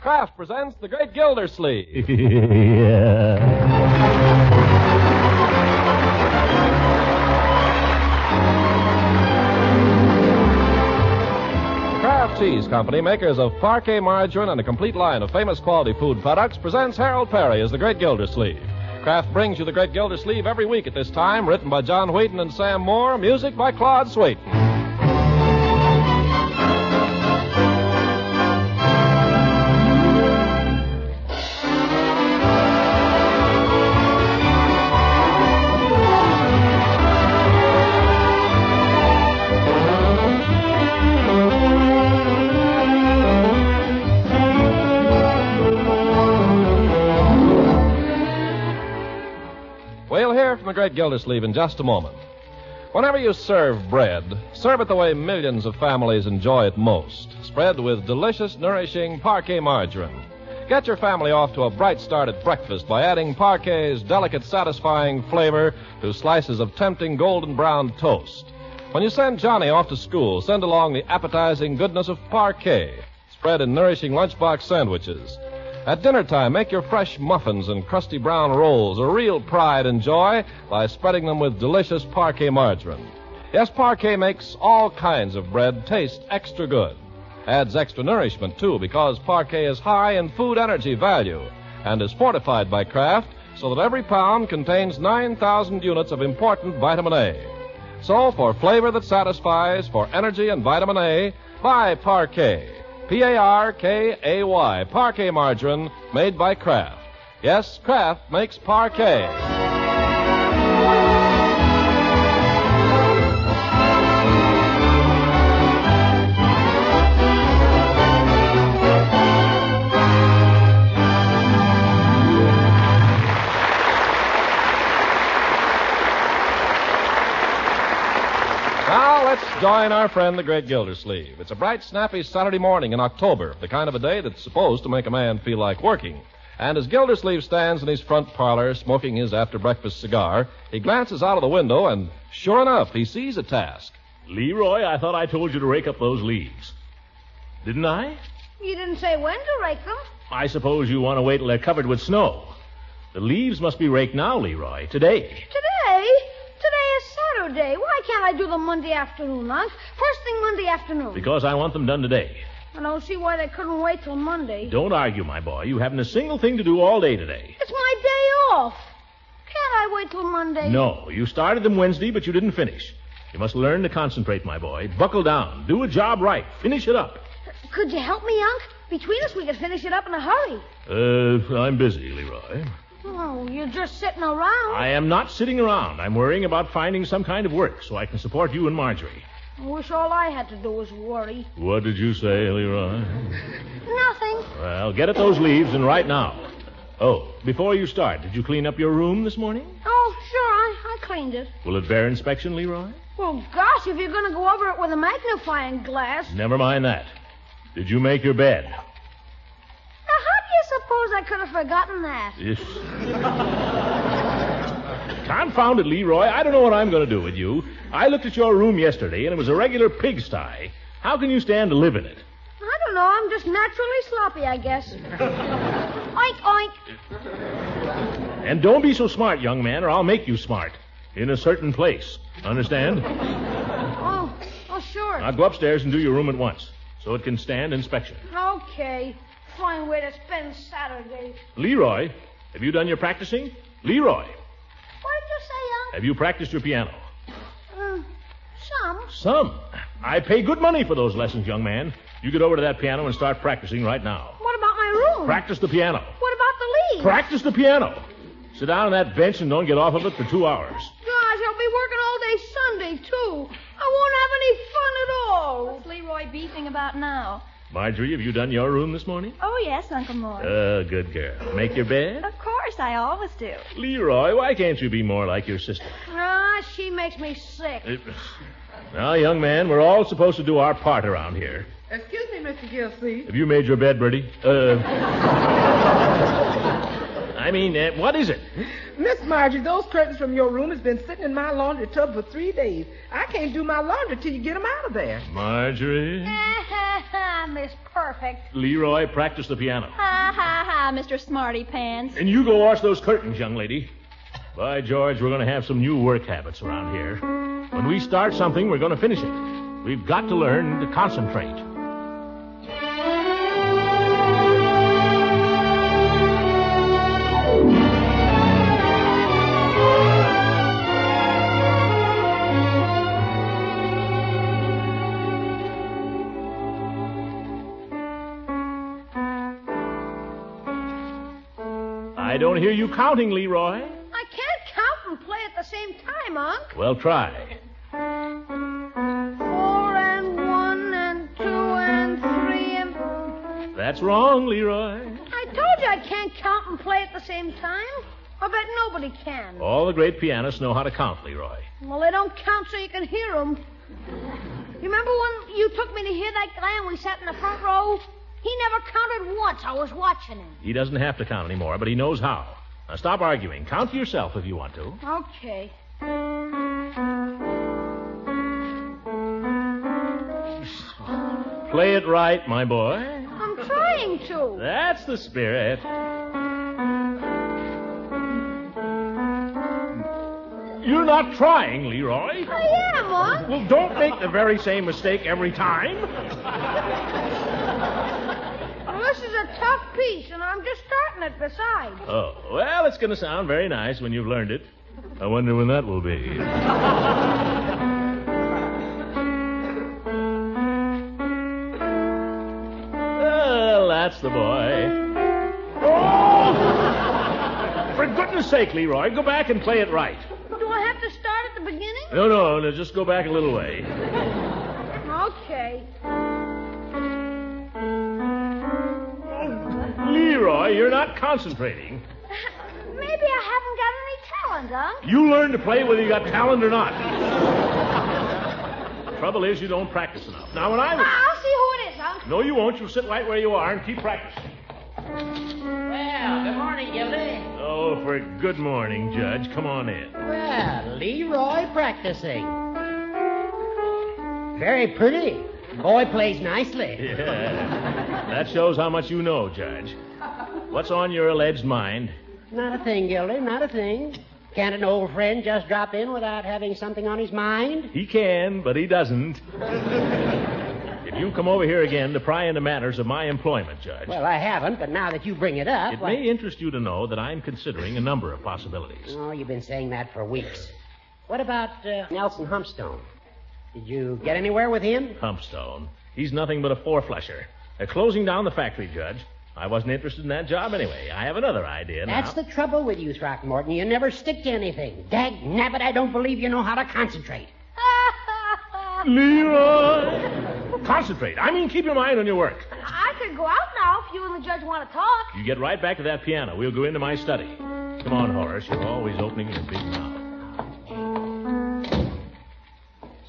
Kraft presents The Great Gildersleeve. Kraft Cheese Company, makers of parquet margarine and a complete line of famous quality food products, presents Harold Perry as The Great Gildersleeve. Kraft brings you The Great Gildersleeve every week at this time, written by John Wheaton and Sam Moore, music by Claude Swaiten. We'll hear from the Great Gildersleeve in just a moment. Whenever you serve bread, serve it the way millions of families enjoy it most, spread with delicious, nourishing parquet margarine. Get your family off to a bright start at breakfast by adding parquet's delicate, satisfying flavor to slices of tempting golden brown toast. When you send Johnny off to school, send along the appetizing goodness of parquet, spread in nourishing lunchbox sandwiches. At dinner time, make your fresh muffins and crusty brown rolls a real pride and joy by spreading them with delicious parquet margarine. Yes, parquet makes all kinds of bread taste extra good. Adds extra nourishment, too, because parquet is high in food energy value and is fortified by Kraft so that every pound contains 9,000 units of important vitamin A. So, for flavor that satisfies, for energy and vitamin A, buy parquet. Parkay, parquet margarine made by Kraft. Yes, Kraft makes parquet. Now, let's join our friend, the Great Gildersleeve. It's a bright, snappy Saturday morning in October, the kind of a day that's supposed to make a man feel like working. And as Gildersleeve stands in his front parlor, smoking his after-breakfast cigar, he glances out of the window, and sure enough, he sees a task. Leroy, I thought I told you to rake up those leaves. Didn't I? You didn't say when to rake them. I suppose you want to wait till they're covered with snow. The leaves must be raked now, Leroy, today. Today? Today is Saturday. Why can't I do them Monday afternoon, Unc? First thing Monday afternoon. Because I want them done today. I don't see why they couldn't wait till Monday. Don't argue, my boy. You haven't a single thing to do all day today. It's my day off. Can't I wait till Monday? No, you started them Wednesday, but you didn't finish. You must learn to concentrate, my boy. Buckle down. Do a job right. Finish it up. Could you help me, Unc? Between us, we could finish it up in a hurry. I'm busy, Leroy. Oh, you're just sitting around. I am not sitting around. I'm worrying about finding some kind of work so I can support you and Marjorie. I wish all I had to do was worry. What did you say, Leroy? Nothing. Well, get at those leaves and right now. Oh, before you start, did you clean up your room this morning? Oh, sure, I cleaned it. Will it bear inspection, Leroy? Well, gosh, if you're going to go over it with a magnifying glass. Never mind that. Did you make your bed? Now, how do you suppose I could have forgotten that? Confound it, Leroy. I don't know what I'm going to do with you. I looked at your room yesterday, and it was a regular pigsty. How can you stand to live in it? I don't know. I'm just naturally sloppy, I guess. Oink, oink. And don't be so smart, young man, or I'll make you smart. In a certain place. Understand? Oh, sure. Now go upstairs and do your room at once, so it can stand inspection. Okay. Fine way to spend Saturday. Leroy, have you done your practicing? Leroy, What did you say, have you practiced your piano? Some. Some. I pay good money for those lessons, young man. You get over to that piano and start practicing right now. What about my room? Practice the piano. What about the leaves? Practice the piano. Sit down on that bench and don't get off of it for 2 hours. Gosh, I'll be working all day Sunday, too. I won't have any fun at all. What's Leroy beefing about now? Marjorie, have you done your room this morning? Oh, yes, Uncle Mort. Good girl. Make your bed? Of course, I always do. Leroy, why can't you be more like your sister? She makes me sick. Now, young man, we're all supposed to do our part around here. Excuse me, Mr. Gildersleeve. Have you made your bed, Bertie? I mean, what is it? Miss Margie, those curtains from your room has been sitting in my laundry tub for 3 days. I can't do my laundry till you get them out of there. Marjorie? Miss Perfect. Leroy, practice the piano. Ha, ha, ha, Mr. Smarty Pants. And you go wash those curtains, young lady. By George, we're going to have some new work habits around here. When we start something, we're going to finish it. We've got to learn to concentrate. I don't hear you counting, Leroy. I can't count and play at the same time, Unc. Well, try. 4 and 1 and 2 and 3 and... That's wrong, Leroy. I told you I can't count and play at the same time. I bet nobody can. All the great pianists know how to count, Leroy. Well, they don't count so you can hear them. You remember when you took me to hear that guy and we sat in the front row? He never counted once. I was watching him. He doesn't have to count anymore, but he knows how. Now, stop arguing. Count to yourself if you want to. Okay. Play it right, my boy. I'm trying to. That's the spirit. You're not trying, Leroy. I am, Unc. Well, don't make the very same mistake every time. Well, this is a tough piece, and I'm just starting it besides. Oh, well, it's going to sound very nice when you've learned it. I wonder when that will be. Well, that's the boy. Oh! For goodness sake, Leroy, go back and play it right. Do I have to start at the beginning? No, just go back a little way. Okay. Leroy, you're not concentrating. Maybe I haven't got any talent, Unc. You learn to play whether you got talent or not. The trouble is you don't practice enough. Now, when I'll see who it is, Unc. No, you won't. You'll sit right where you are and keep practicing. Well, good morning, Gildy. Oh, for good morning, Judge. Come on in. Well, Leroy practicing. Very pretty. Boy plays nicely. Yeah. That shows how much you know, Judge. What's on your alleged mind? Not a thing, Gildy, not a thing. Can't an old friend just drop in without having something on his mind? He can, but he doesn't. If you come over here again to pry into matters of my employment, Judge. Well, I haven't, but now that you bring it up... It may interest you to know that I'm considering a number of possibilities. Oh, you've been saying that for weeks. What about Nelson Humpstone? Did you get anywhere with him? Humpstone. He's nothing but a four-flusher. They're closing down the factory, Judge. I wasn't interested in that job anyway. I have another idea now. That's the trouble with you, Throckmorton. You never stick to anything. Dag nabbit, I don't believe you know how to concentrate. Leroy! Concentrate. I mean, keep your mind on your work. I could go out now if you and the judge want to talk. You get right back to that piano. We'll go into my study. Come on, Horace. You're always opening your big mouth.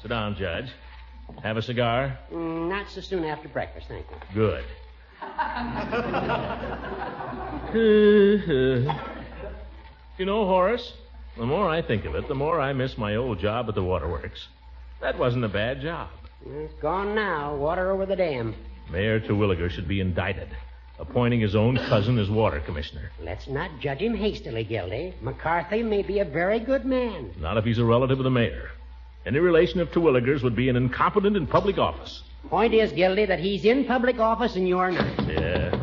Sit down, Judge. Have a cigar? Not so soon after breakfast, thank you. Good. You know, Horace, the more I think of it, the more I miss my old job at the waterworks. That wasn't a bad job. It's gone now. Water over the dam. Mayor Terwilliger should be indicted, appointing his own cousin as water commissioner. Let's not judge him hastily, Gildy. McCarthy may be a very good man. Not if he's a relative of the mayor. Any relation of Terwilliger's would be an incompetent in public office. Point is, Gildy, that he's in public office and you're not. Yeah.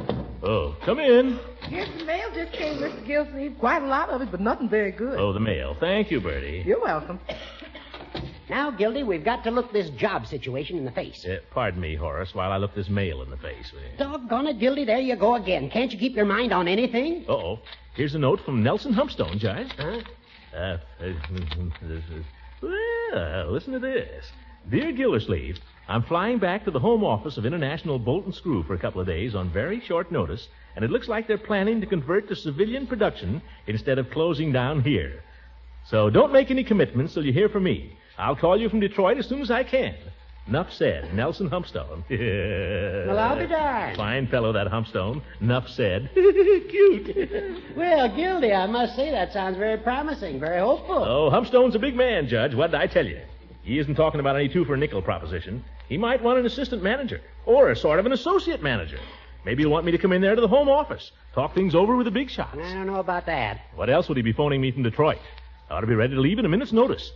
Oh, come in. Here's the mail just came, Mr. Gildersleeve. Quite a lot of it, but nothing very good. Oh, the mail. Thank you, Bertie. You're welcome. Now, Gildy, we've got to look this job situation in the face. Pardon me, Horace, while I look this mail in the face. Doggone it, Gildy, there you go again. Can't you keep your mind on anything? Uh-oh. Here's a note from Nelson Humpstone, Judge. Huh? Well, listen to this. Dear Gildersleeve, I'm flying back to the home office of International Bolt and Screw for a couple of days on very short notice, and it looks like they're planning to convert to civilian production instead of closing down here. So don't make any commitments till you hear from me. I'll call you from Detroit as soon as I can. Nuff said, Nelson Humpstone. Well, I'll be darned. Fine fellow, that Humpstone. Nuff said. Cute. Well, Gildy, I must say that sounds very promising, very hopeful. Oh, Humpstone's a big man, Judge. What did I tell you? He isn't talking about any two-for-a-nickel proposition. He might want an assistant manager or a sort of an associate manager. Maybe he'll want me to come in there to the home office, talk things over with the big shots. I don't know about that. What else would he be phoning me from Detroit? I ought to be ready to leave in a minute's notice.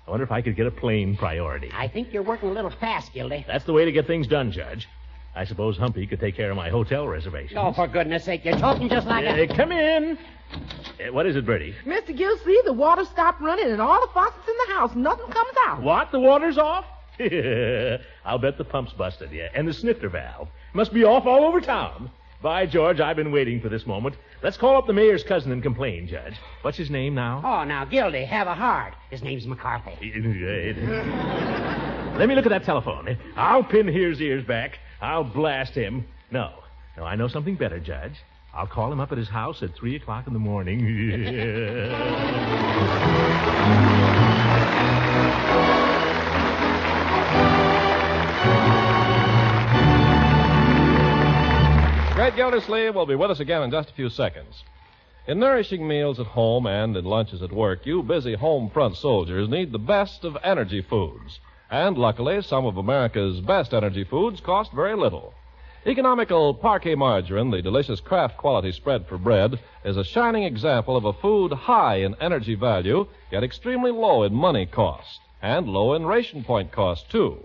I wonder if I could get a plane priority. I think you're working a little fast, Gildy. That's the way to get things done, Judge. I suppose Humpy could take care of my hotel reservations. Oh, for goodness sake, you're talking just like a... Come in. What is it, Bertie? Mr. Gildersleeve, the water stopped running and all the faucets in the house. Nothing comes out. What? The water's off? I'll bet the pump's busted, yeah. And the snifter valve. Must be off all over town. By George, I've been waiting for this moment. Let's call up the mayor's cousin and complain, Judge. What's his name now? Oh, now, Gildy, have a heart. His name's McCarthy. Let me look at that telephone. I'll pin his ears back. I'll blast him. No, I know something better, Judge. I'll call him up at his house at 3 o'clock in the morning. Great Gildersleeve will be with us again in just a few seconds. In nourishing meals at home and in lunches at work, you busy home front soldiers need the best of energy foods. And luckily, some of America's best energy foods cost very little. Economical Parquet margarine, the delicious Kraft quality spread for bread, is a shining example of a food high in energy value, yet extremely low in money cost, and low in ration point cost, too.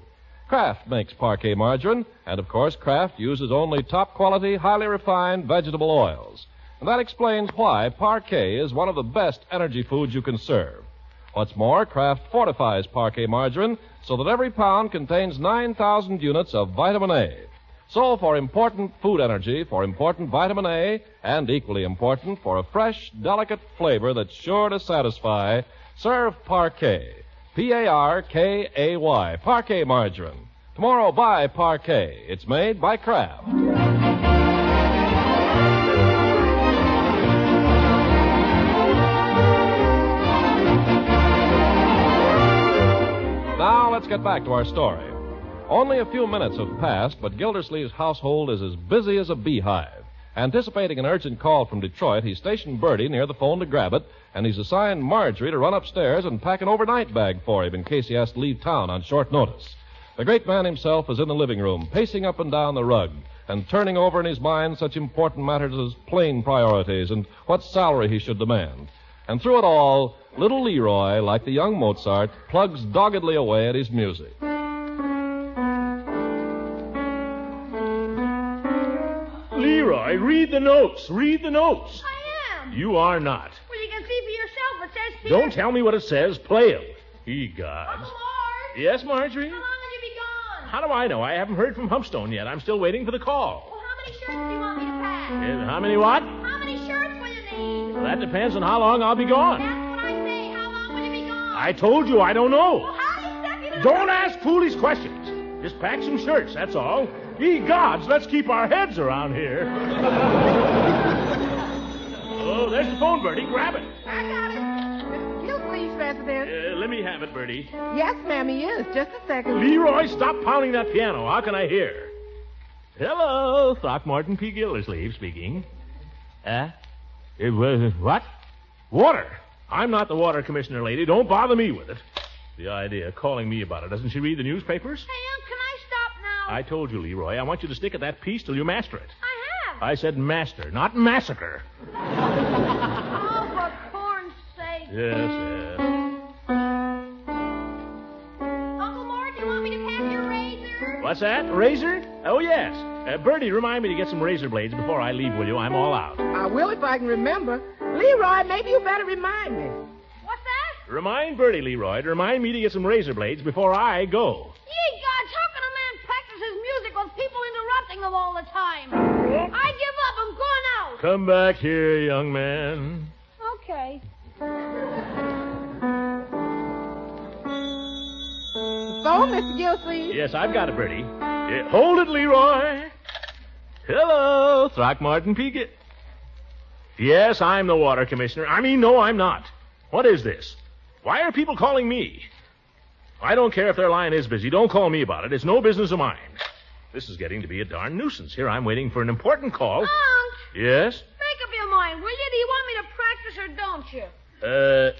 Kraft makes Parquet margarine, and of course, Kraft uses only top quality, highly refined vegetable oils. And that explains why Parquet is one of the best energy foods you can serve. What's more, Kraft fortifies Parquet margarine so that every pound contains 9,000 units of vitamin A. So for important food energy, for important vitamin A, and equally important for a fresh, delicate flavor that's sure to satisfy, serve Parquet. P-A-R-K-A-Y, Parquet margarine. Tomorrow, buy Parquet. It's made by Kraft. Now, let's get back to our story. Only a few minutes have passed, but Gildersleeve's household is as busy as a beehive. Anticipating an urgent call from Detroit, he stationed Bertie near the phone to grab it, and he's assigned Marjorie to run upstairs and pack an overnight bag for him in case he has to leave town on short notice. The great man himself is in the living room, pacing up and down the rug, and turning over in his mind such important matters as plane priorities and what salary he should demand. And through it all, little Leroy, like the young Mozart, plugs doggedly away at his music. Leroy, read the notes. Read the notes. I am. You are not. Well, you can see for yourself. It says here. Don't tell me what it says. Play 'em. Ye gods. Uncle Marge. Yes, Marjorie? How long have you been gone? How do I know? I haven't heard from Humpstone yet. I'm still waiting for the call. Well, how many shirts do you want me to pack? How many what? How many shirts will you need? Well, that depends on how long I'll be gone. That's what I say. How long will you be gone? I told you I don't know. Well, how do you expect me to... Don't ask foolish questions. Just pack some shirts, that's all. Ye gods, let's keep our heads around here. Oh, there's the phone, Bertie. Grab it. I got it. Mr. Gildersleeve's resident. Let me have it, Bertie. Yes, ma'am, he is. Just a second. Leroy, stop pounding that piano. How can I hear? Hello, Throckmorton P. Gildersleeve speaking. What? Water. I'm not the water commissioner, lady. Don't bother me with it. The idea of calling me about it. Doesn't she read the newspapers? Hey, can I stop now? I told you, Leroy. I want you to stick at that piece till you master it. I have. I said master, not massacre. Oh, for corn's sake. Yes. Uncle Marge, you want me to pack your razor? What's that? Razor? Oh, yes. Bertie, remind me to get some razor blades before I leave, will you? I'm all out. I will if I can remember. Leroy, maybe you better remind me. What's that? Remind Bertie, Leroy, to remind me to get some razor blades before I go. Ye gods, how can a man practice his music with people interrupting him all the time? I give up. I'm going out. Come back here, young man. Okay. So, Mr. Gildersleeve? Yes, I've got it, Bertie. Hold it, Leroy. Hello, Throckmorton P. Yes, I'm the water commissioner. No, I'm not. What is this? Why are people calling me? I don't care if their line is busy. Don't call me about it. It's no business of mine. This is getting to be a darn nuisance. Here I'm waiting for an important call. Unc, Yes? make up your mind, will you? Do you want me to practice or don't you?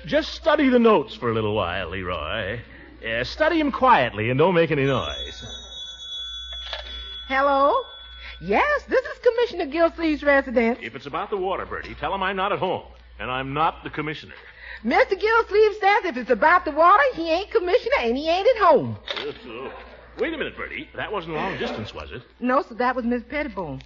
Just study the notes for a little while, Leroy. Study him quietly and don't make any noise. Hello? Yes, this is Commissioner Gildersleeve's residence. If it's about the water, Bertie, tell him I'm not at home, and I'm not the commissioner. Mr. Gildersleeve says if it's about the water, he ain't commissioner and he ain't at home. Wait a minute, Bertie. That wasn't long distance, was it? No, sir, that was Miss Pettibone.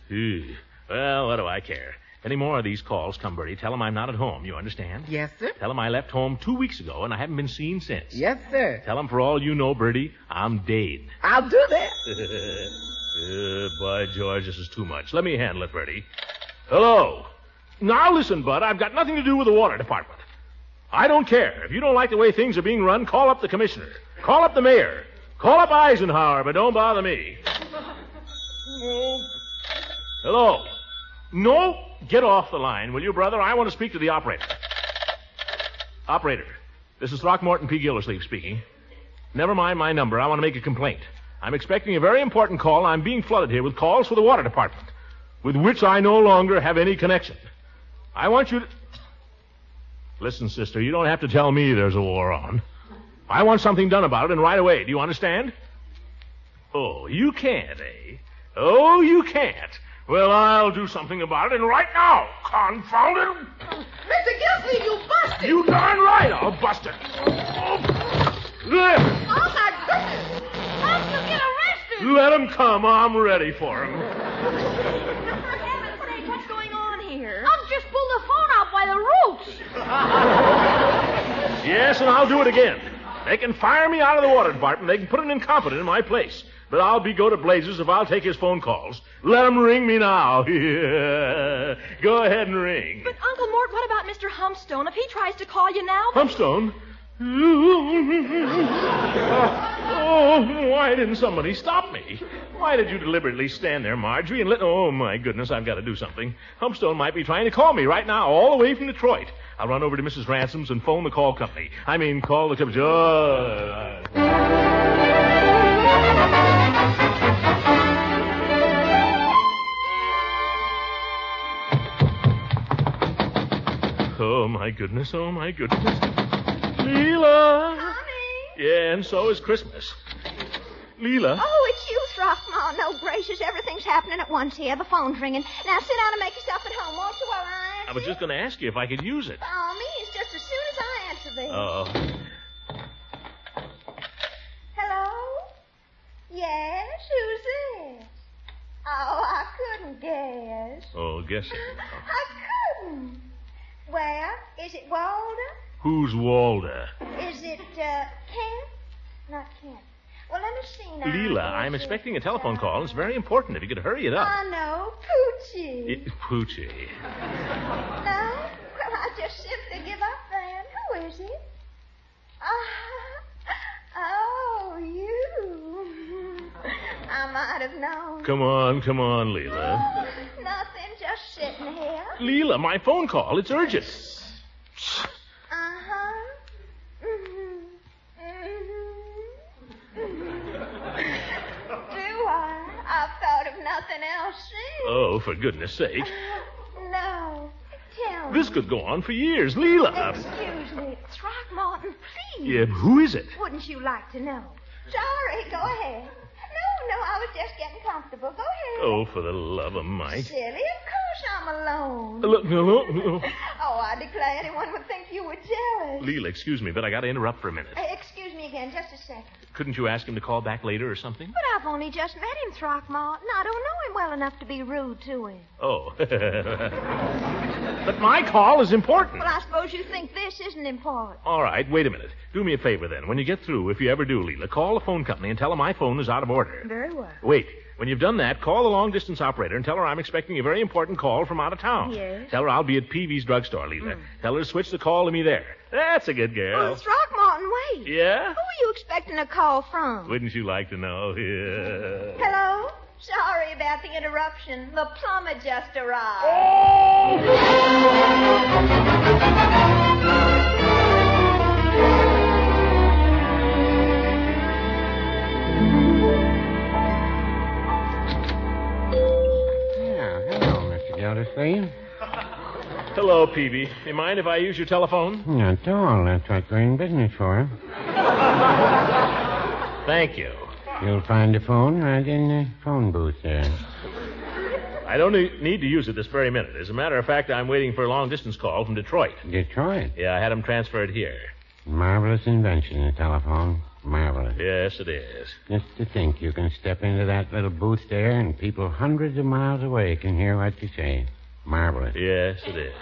Well, what do I care? If any more of these calls come, Bertie, tell him I'm not at home. You understand? Yes, sir. Tell him I left home 2 weeks ago, and I haven't been seen since. Yes, sir. Tell him for all you know, Bertie, I'm dead. I'll do that. By George, this is too much. Let me handle it, Bertie. Hello. Now listen, Bud, I've got nothing to do with the water department. I don't care. If you don't like the way things are being run, call up the commissioner. Call up the mayor. Call up Eisenhower, but don't bother me. Hello. No, get off the line, will you, brother? I want to speak to the operator. Operator, this is Throckmorton P. Gildersleeve speaking. Never mind my number. I want to make a complaint. I'm expecting a very important call. I'm being flooded here with calls for the water department, with which I no longer have any connection. I want you to... Listen, sister, you don't have to tell me there's a war on. I want something done about it, and right away. Do you understand? Oh, you can't, eh? Oh, you can't. Well, I'll do something about it, and right now. Confound it. Mr. Gildersleeve, you busted. You darn right I'll bust it. There. Oh, my goodness. How did you get arrested? Let him come. I'm ready for him. For heaven's sake, what's going on here? I've just pulled the phone out by the roots. Yes, and I'll do it again. They can fire me out of the water department. They can put an incompetent in my place. But I'll be go to blazes if I'll take his phone calls. Let him ring me now. Go ahead and ring. But, Uncle Mort, what about Mr. Humpstone? If he tries to call you now... Humpstone? Oh, why didn't somebody stop me? Why did you deliberately stand there, Marjorie, and let... Oh, my goodness, I've got to do something. Humpstone might be trying to call me right now, all the way from Detroit. I'll run over to Mrs. Ransom's and phone the call company. Call the company. Oh, my goodness, oh, my goodness. Leela! Honey? Yeah, and so is Christmas. Leela? Oh, it's you, Throckmorton. Oh, gracious, everything's happening at once here. The phone's ringing. Now sit down and make yourself at home, won't you, while I answer? I was just going to ask you if I could use it. By all means, just as soon as I answer this. Oh. Hello? Yes, who's this? Oh, I couldn't guess. Oh, guessing. I couldn't. Well, is it Walter? Who's Walter? Is it, Kent? Not Kent. Well, let me see now. Leela, I'm expecting a telephone call. It's very important. If you could hurry it up. I know. Poochie. Poochie. No? Well, I just simply give up then. Who is it? Oh, you. I might have known. Come on, Leela. Nothing, just sitting here. Leela, my phone call. It's urgent. Uh-huh. Do I? I've thought of nothing else since. Oh, for goodness sake. No. Tell me. This could go on for years. Leela. Excuse me. Throckmorton, please. Yeah, who is it? Wouldn't you like to know? Sorry, go ahead. No, I was just getting comfortable. Go ahead. Oh, for the love of Mike. Silly, of course I'm alone. Look, no. Oh, I declare anyone would think you were jealous. Leela, excuse me, but I got to interrupt for a minute. Excuse me again, just a second. Couldn't you ask him to call back later or something? But I've only just met him, Throckmorton. I don't know him well enough to be rude to him. Oh. But my call is important. Well, I suppose you think this isn't important. All right, wait a minute. Do me a favor then. When you get through, if you ever do, Leela, call the phone company and tell them my phone is out of order. Very well. Wait. When you've done that, call the long-distance operator and tell her I'm expecting a very important call from out of town. Yes? Tell her I'll be at Peavy's drugstore, Leela. Tell her to switch the call to me there. That's a good girl. Well, Throckmorton, wait. Yeah? Who are you expecting a call from? Wouldn't you like to know? Yeah. Hello? Sorry about the interruption. The plumber just arrived. Gildersleeve? Hello, Peavy. You mind if I use your telephone? Not at all. That's what we're in business for. Thank you. You'll find the phone right in the phone booth there. I don't need to use it this very minute. As a matter of fact, I'm waiting for a long-distance call from Detroit. Detroit? Yeah, I had him transferred here. Marvelous invention, the telephone. Marvelous. Yes, it is. Just to think you can step into that little booth there and people hundreds of miles away can hear what you say. Marvelous. Yes, it is.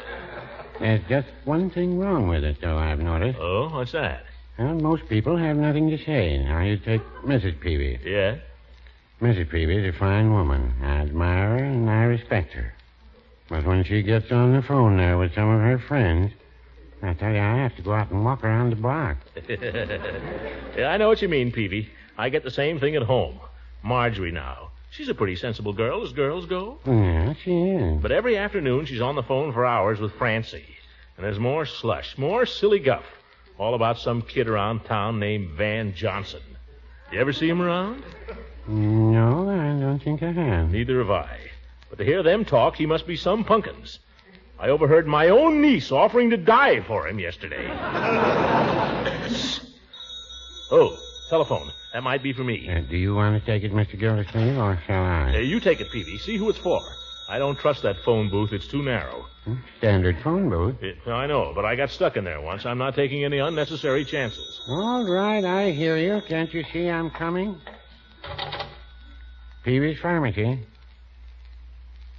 There's just one thing wrong with it, though, I've noticed. Oh, what's that? Well, most people have nothing to say. Now, you take Mrs. Peavy. Yeah? Mrs. Peavy is a fine woman. I admire her and I respect her. But when she gets on the phone there with some of her friends, I tell you, I have to go out and walk around the block. Yeah, I know what you mean, Peavy. I get the same thing at home. Marjorie now. She's a pretty sensible girl as girls go. Yeah, she is. But every afternoon she's on the phone for hours with Francie. And there's more slush, more silly guff. All about some kid around town named Van Johnson. You ever see him around? No, I don't think I have. Neither have I. But to hear them talk, he must be some punkins. I overheard my own niece offering to die for him yesterday. Oh, telephone. That might be for me. Do you want to take it, Mr. Gildersleeve, or shall I? You take it, Peavy. See who it's for. I don't trust that phone booth. It's too narrow. Standard phone booth. I know, but I got stuck in there once. I'm not taking any unnecessary chances. All right, I hear you. Can't you see I'm coming? Peavy's Pharmacy.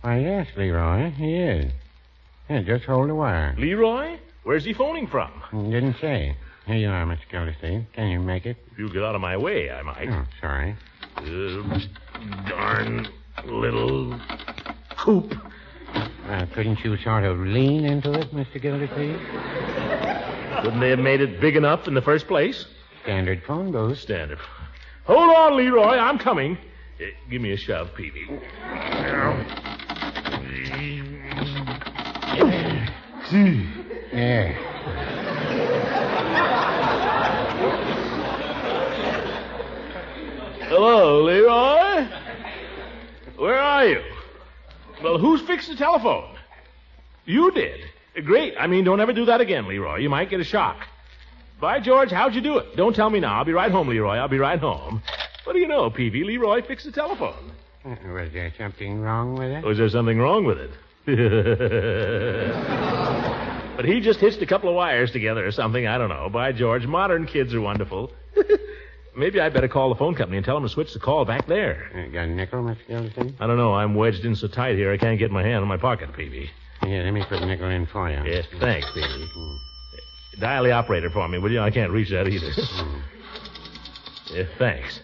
Why, yes, Leroy, he is. Yeah, just hold the wire. Leroy? Where's he phoning from? Didn't say. Here you are, Mr. Gildersleeve. Can you make it? If you get out of my way, I might. Oh, sorry. Darn little coop. Couldn't you sort of lean into it, Mr. Gildersleeve? Couldn't they have made it big enough in the first place? Standard phone booth. Standard. Hold on, Leroy. I'm coming. Give me a shove, Peavy. Yeah. Hello, Leroy. Where are you? Well, who's fixed the telephone? You did. Great. Don't ever do that again, Leroy. You might get a shock. By George, how'd you do it? Don't tell me now. I'll be right home, Leroy. I'll be right home. What do you know, Peavy? Leroy fixed the telephone. Was there something wrong with it? Was there something wrong with it? But he just hitched a couple of wires together or something. I don't know. By George, modern kids are wonderful. Maybe I'd better call the phone company and tell them to switch the call back there. Got a nickel, Mr. Gildersleeve? I don't know. I'm wedged in so tight here I can't get my hand in my pocket, Peavy. Here, let me put a nickel in for you. Yes, thanks, Peavy. Dial the operator for me, will you? I can't reach that either. Yeah, thanks.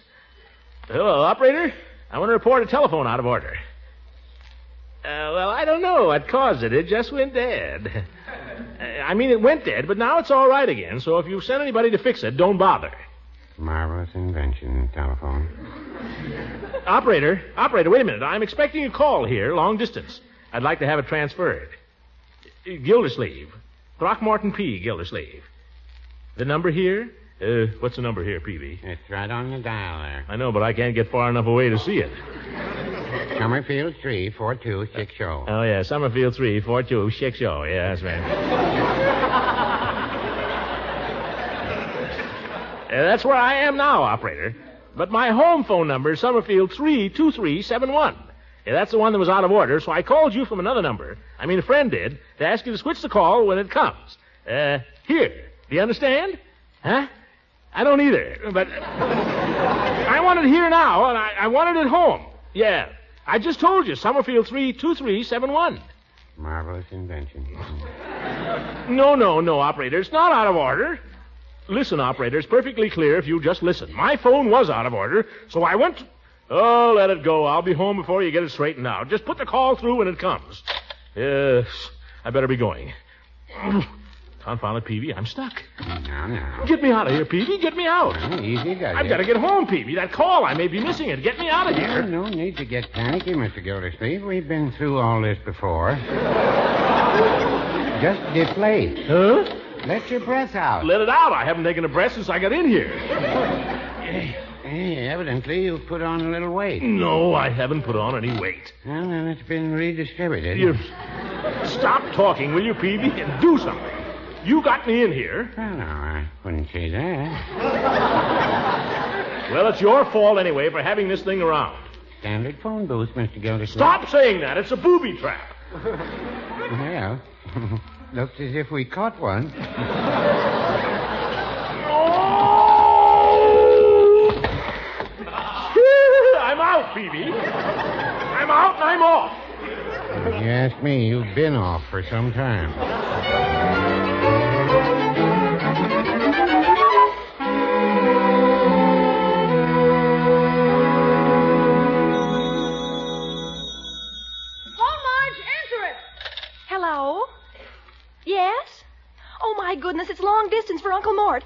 Hello, operator. I want to report a telephone out of order. Well, I don't know what caused it. It just went dead. It went dead, but now it's all right again, so if you send anybody to fix it, don't bother. Marvelous invention, telephone. Operator, wait a minute. I'm expecting a call here, long distance. I'd like to have it transferred. Gildersleeve. Throckmorton P. Gildersleeve. The number here? What's the number here, Peavy? It's right on the dial there. I know, but I can't get far enough away to see it. Summerfield 34260. Oh, yeah, Summerfield 34260. Yeah, that's right. That's where I am now, operator. But my home phone number is Summerfield 32371. Yeah, that's the one that was out of order, so I called you from another number. A friend did, to ask you to switch the call when it comes. Here. Do you understand? Huh? I don't either, but I want it here now, and I want it at home. Yeah. I just told you, Summerfield 32371. Marvelous invention. No, operator. It's not out of order. Listen, operator, it's perfectly clear if you just listen. My phone was out of order, so I went... Oh, let it go. I'll be home before you get it straightened out. Just put the call through when it comes. Yes, I better be going. Confound it, Peavy, I'm stuck. No. Get me out of here, Peavy. Get me out. Well, easy does I've got to get home, Peavy. That call, I may be missing it. Get me out of here. No need to get panicky, Mr. Gildersleeve. We've been through all this before. Just deflate. Huh? Let your breath out. Let it out. I haven't taken a breath since I got in here. Hey, evidently you've put on a little weight. No, I haven't put on any weight. Well, then it's been redistributed. Stop talking, will you, Peavy, and do something. You got me in here. Well, no, I wouldn't say that. Well, it's your fault anyway for having this thing around. Standard phone booth, Mr. Gildersleeve. Stop saying that. It's a booby trap. Well, looks as if we caught one. I'm out, Phoebe. I'm out and I'm off. If you ask me, you've been off for some time. Hello? Yes? Oh, my goodness, it's long distance for Uncle Mort.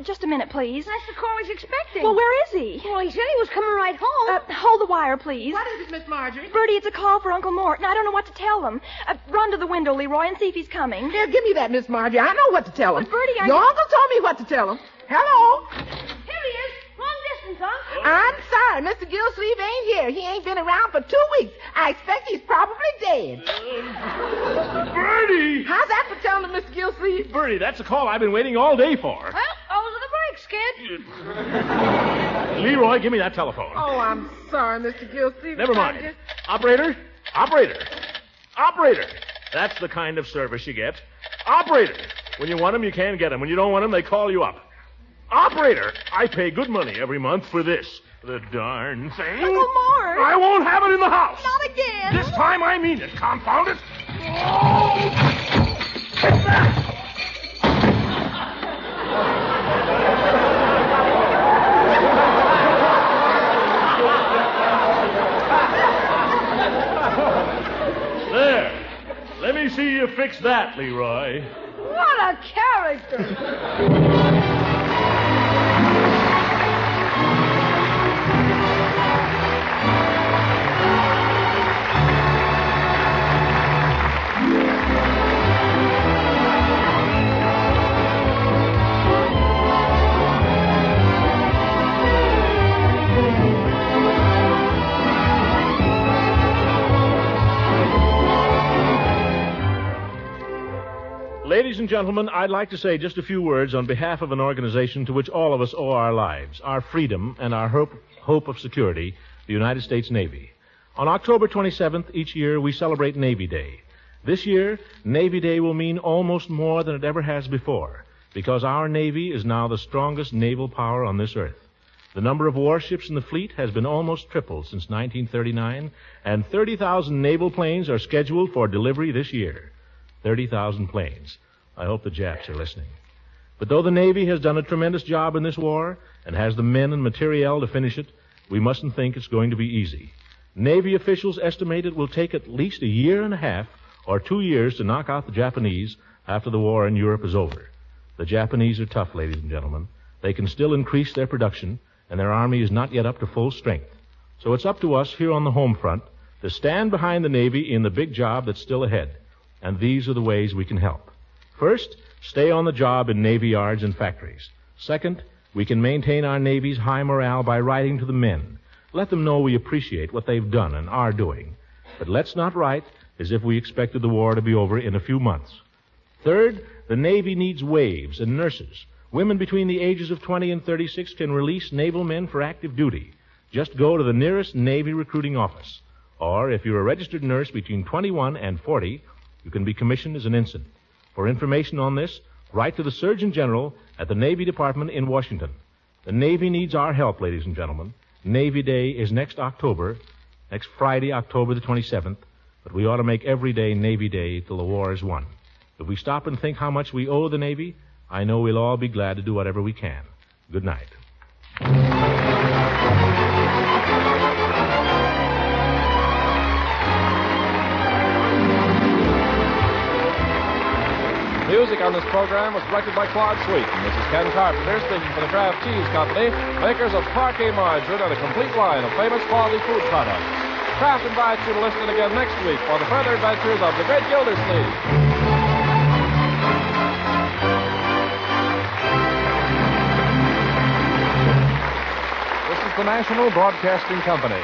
Just a minute, please. That's the call he's expecting. Well, where is he? Well, he said he was coming right home. Hold the wire, please. What is it, Miss Marjorie? Bertie, it's a call for Uncle Mort, and I don't know what to tell them. Run to the window, Leroy, and see if he's coming. Here, give me that, Miss Marjorie. I know what to tell him. But, Bertie, Your uncle told me what to tell him. Hello? Here he is. Long distance, huh? I'm sorry. Mr. Gildersleeve ain't here. He ain't been around for 2 weeks. I expect he's probably dead. Bertie! How's that for telling him, Mr. Gildersleeve? Bertie, that's a call I've been waiting all day for. Well, those are the breaks, kid. Leroy, give me that telephone. Oh, I'm sorry, Mr. Gildersleeve. Never mind. Operator? Operator. Operator. That's the kind of service you get. Operator. When you want them, you can't get them. When you don't want them, they call you up. Operator. I pay good money every month for this. The darn thing. Uncle Mort! I won't have it in the house. Not again. This time I mean it, confound it. Oh! Take that! There. Let me see you fix that, Leroy. What a character. Ladies and gentlemen, I'd like to say just a few words on behalf of an organization to which all of us owe our lives, our freedom, and our hope of security, the United States Navy. On October 27th each year, we celebrate Navy Day. This year, Navy Day will mean almost more than it ever has before, because our Navy is now the strongest naval power on this earth. The number of warships in the fleet has been almost tripled since 1939, and 30,000 naval planes are scheduled for delivery this year. 30,000 planes. I hope the Japs are listening. But though the Navy has done a tremendous job in this war and has the men and materiel to finish it, we mustn't think it's going to be easy. Navy officials estimate it will take at least a year and a half or 2 years to knock out the Japanese after the war in Europe is over. The Japanese are tough, ladies and gentlemen. They can still increase their production, and their army is not yet up to full strength. So it's up to us here on the home front to stand behind the Navy in the big job that's still ahead. And these are the ways we can help. First, stay on the job in Navy yards and factories. Second, we can maintain our Navy's high morale by writing to the men. Let them know we appreciate what they've done and are doing. But let's not write as if we expected the war to be over in a few months. Third, the Navy needs waves and nurses. Women between the ages of 20 and 36 can release naval men for active duty. Just go to the nearest Navy recruiting office. Or if you're a registered nurse between 21 and 40, you can be commissioned as an ensign. For information on this, write to the Surgeon General at the Navy Department in Washington. The Navy needs our help, ladies and gentlemen. Navy Day is next Friday, October the 27th, but we ought to make every day Navy Day till the war is won. If we stop and think how much we owe the Navy, I know we'll all be glad to do whatever we can. Good night. Music on this program was directed by Claude Sweet. And this is Ken Carpenter speaking for the Kraft Cheese Company, makers of parquet margarine and a complete line of famous quality food products. Kraft invites you to listen again next week for the further adventures of the great Gildersleeve. This is the National Broadcasting Company.